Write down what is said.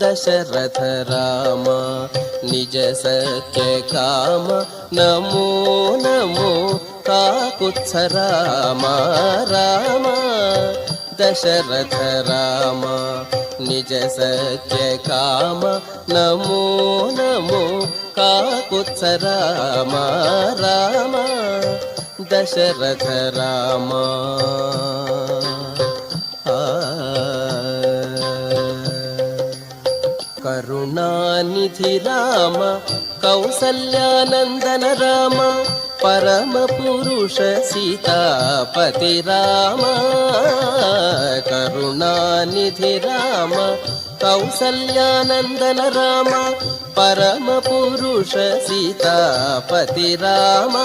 दशरथ राम निज सत्य काम नमो नमो काकुत्स राम राम दशरथ राम निज सत्य काम नमो नमो काकुत्स राम राम दशरथ राम करुणानिधि राम कौसल्यानंदन राम परम पुरुष सीतापति राम करुणानिधि राम कौसल्यानंदन राम परम पुरुष सीतापति राम